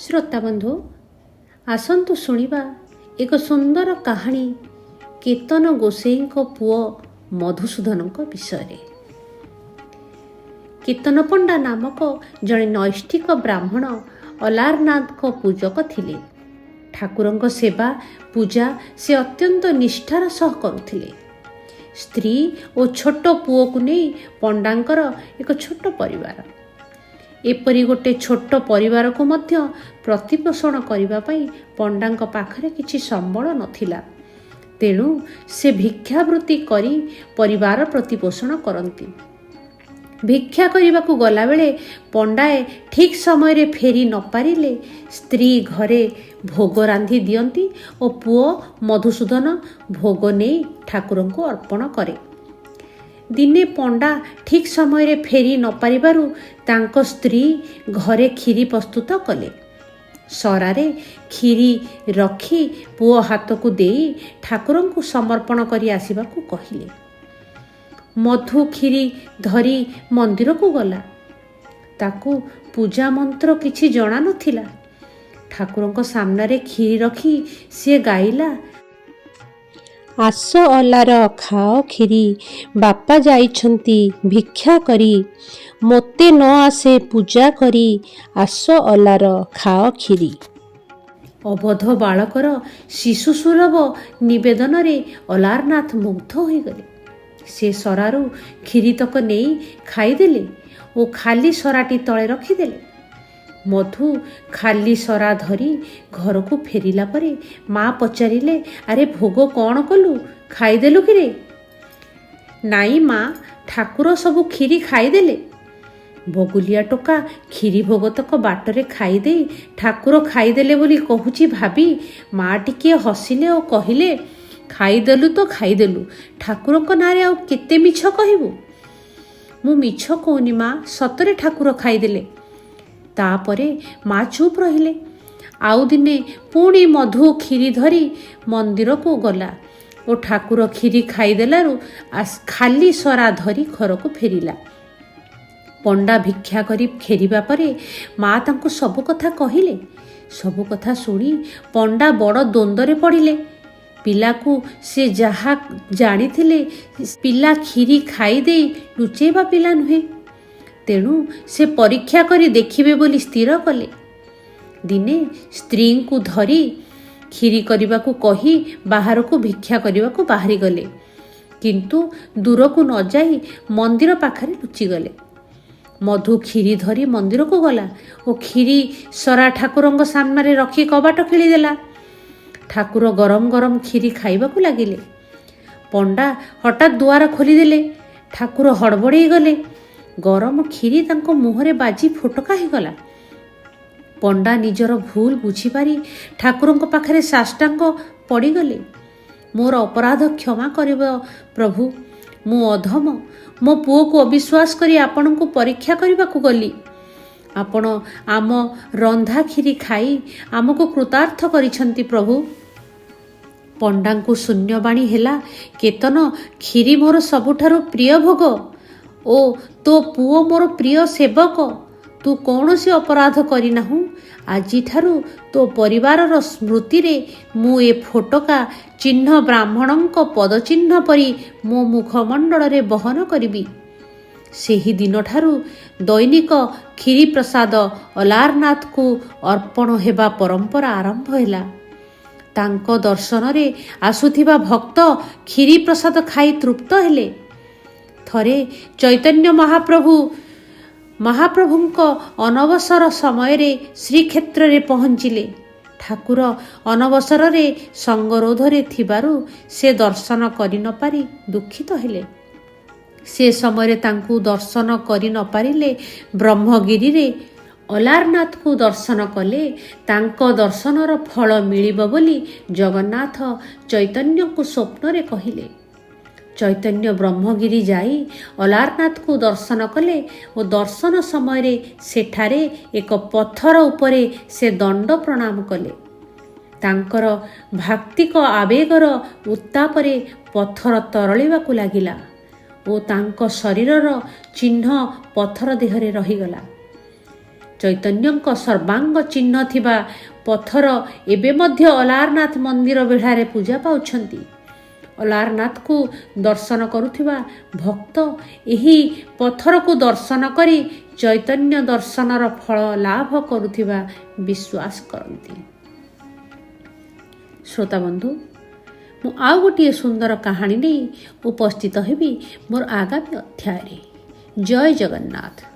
श्रोता बंधु आसतु शुणिबा एक सुंदर कहानी केतन गोसाई पुओ मधुसूदन विषय। केतन पंडा नामक जड़े नैष्ठिक ब्राह्मण अलारनाथ पूजक थिले। ठाकुरंक सेवा पूजा से अत्यंत निष्ठार सह करुथिले। स्त्री और छोट पुओ को नहीं पंडांकर एक छोट परिवार। एपरी गोटे छोट परिवार को मध्य प्रतिपोषण करने पंडांक पाखरे किछि संबल नथिला। तेणु से भिक्षावृत्ति करी परिवार प्रतिपोषण करती। भिक्षा करने को गला बेले पंडाए ठीक समय रे फेरी न पारिले स्त्री घरे भोग रांधि दियंती और पुओ मधुसूदन भोग नहीं ठाकुर को अर्पण करे। दिने पंडा ठीक समय रे फेरी न पारिबारु तांको स्त्री घरे खीरी प्रस्तुत कले। सरारे खीरी रखी पुओ हाथ को देई ठाकुर को समर्पण करी आसीबा को कहिले। मधु खीरी धरी मंदिर को गला। ताकू पूजा मंत्र किछि जणा नथिला। ठाकुर सामने खीरी रखी से गाइला, आस अलार खाओ खीरी बापा जाइछंती भिक्षा करी, मोते न आसे पूजा करी, आस अलार खाओ खीरी। अबध बालकर शिशु सुलभ निवेदन रे अलारनाथ मुग्ध हो गले। से सरारू खीरी तक नहीं खाईदेले और खाली सराटी तले रखीदेले। मधु खाली सरा धरी घर को फेरिला परे माँ पचारिले, अरे भोग कौन कलु खाईदेलु कि रे? नाई माँ, ठाकुर सबू खीरी खाईदेले। बगुलिया टोका खीरी भोग तक बाटरे खाईदे ठाकुर खाईदेले बोली कहूची भाभी माँ टिके हसिले और कहिले, खाईदेलु तो खाईदेलु, ठाकुर को नारे आउ केते मिछ कहबू? मु मिछ कहूनी माँ, सतरे ठाकुर खाईदेले। तापरे माँ चुप रहिले। आउ दिने पुणी मधु खीरी धरी मंदिर को गला और ठाकुर खीरी खाईदेलारू खाली सरा धरी घर को फेरिला। पंडा भिक्षा करी फेरिबा परे माँ तांको सबु कथा कहिले। सबु कथा शुणी पंडा बड़ द्वंद्वरे पड़िले। पिला को से जहा जानी थिले पिला खीरी खाई दे लुचेबा पिला नुहे। तेणु से परीक्षा करी देखिबे बोली स्थिर कले। दिने स्त्री को धरी खीरी करने को कही बाहर को भिक्षा करने को बाहरी गले, किंतु दूर को न जाई मंदिर पाखरे लुचि गले। मधु खीरी धरी मंदिर को गला और खीरी सरा ठाकुरंग सामने रखी कबाट खिलीदेला। ठाकुर गरम गरम खीरी खाइबा को लागिले। पंडा हठात दुआर खोलीदेले। ठाकुर हड़बड़े गले। गरम खीरी तांको मुहरे बाजी फोटका ही गला। पंडा निजर भूल बुझीपारी ठाकुरंको पाखरे साष्टांग पड़ीगले। मोर अपराध क्षमा करिबो प्रभु, मु अधम, मो पुओ को अविश्वास करी आपण को परीक्षा करबा को गली। आपण आम रंधा खीरी खाई आमको कृतार्थ करिछंती प्रभु। पंडा को शून्यवाणी हेला, केतन खीरी मोर सबुठारु प्रिय भोग ओ तो पुओ मोर प्रिय सेवक। तू कौनसी अपराध करिनाहु। आजी ठारू तो परिवार स्मृति रे मु ए फोटका चिन्ह ब्राह्मणों पदचिन्ह परी मो मुखमंडल रे बहन करिबी। सेही दिन ठारू दैनिक खीरी प्रसाद अलारनाथ को अर्पण हेबा परंपरा आरंभ हैला। तांको दर्शन रे आसुथिबा भक्त खीरी प्रसाद खाई तृप्त हेले। थरे चैतन्य महाप्रभुंको अनवसर समय रे श्रीक्षेत्र रे पहुंचिले। ठाकुर अनवसर रे संगरोध रे थिबारु से दर्शन करि न पारी दुखित हेले। से समय तांकु दर्शन करि न पारिले ब्रह्मगिरी रे अलारनाथ को दर्शन कले। तांको दर्शनर फल मिलिब बोली जगन्नाथ चैतन्य को स्वप्न रे कहिले। चैतन्य ब्रह्मगिरी जाई अलारनाथ को दर्शन कले और दर्शन समय रे सेठारे एक पत्थर उपरे से दंड प्रणाम कले। तांकर भाक्तिक आवेगर उत्तापरे पत्थर तरलिबा को लागिला और तांको शरीरर चिन्ह पत्थर देहरे रहीगला। ଚୈତନ୍ୟଙ୍କ ସର୍ବାଙ୍ଗ ଚିହ୍ନ ଥିବା ପଥର ଏବେ ମଧ୍ୟ ଅଲାରନାଥ ମନ୍ଦିର ବେଢ଼ାରେ ପୂଜା ପାଉଛନ୍ତି। ଅଲାରନାଥକୁ ଦର୍ଶନ କରୁଥିବା ଭକ୍ତ ଏହି ପଥରକୁ ଦର୍ଶନ କରି ଚୈତନ୍ୟ ଦର୍ଶନର ଫଳ ଲାଭ କରୁଥିବା ବିଶ୍ୱାସ କରନ୍ତି। ଶ୍ରୋତାବନ୍ଧୁ, ମୁଁ ଆଉ ଗୋଟିଏ ସୁନ୍ଦର କାହାଣୀ ନେଇ ଉପସ୍ଥିତ ହେବି ମୋର ଆଗାମୀ ଅଧ୍ୟାୟରେ। ଜୟ ଜଗନ୍ନାଥ।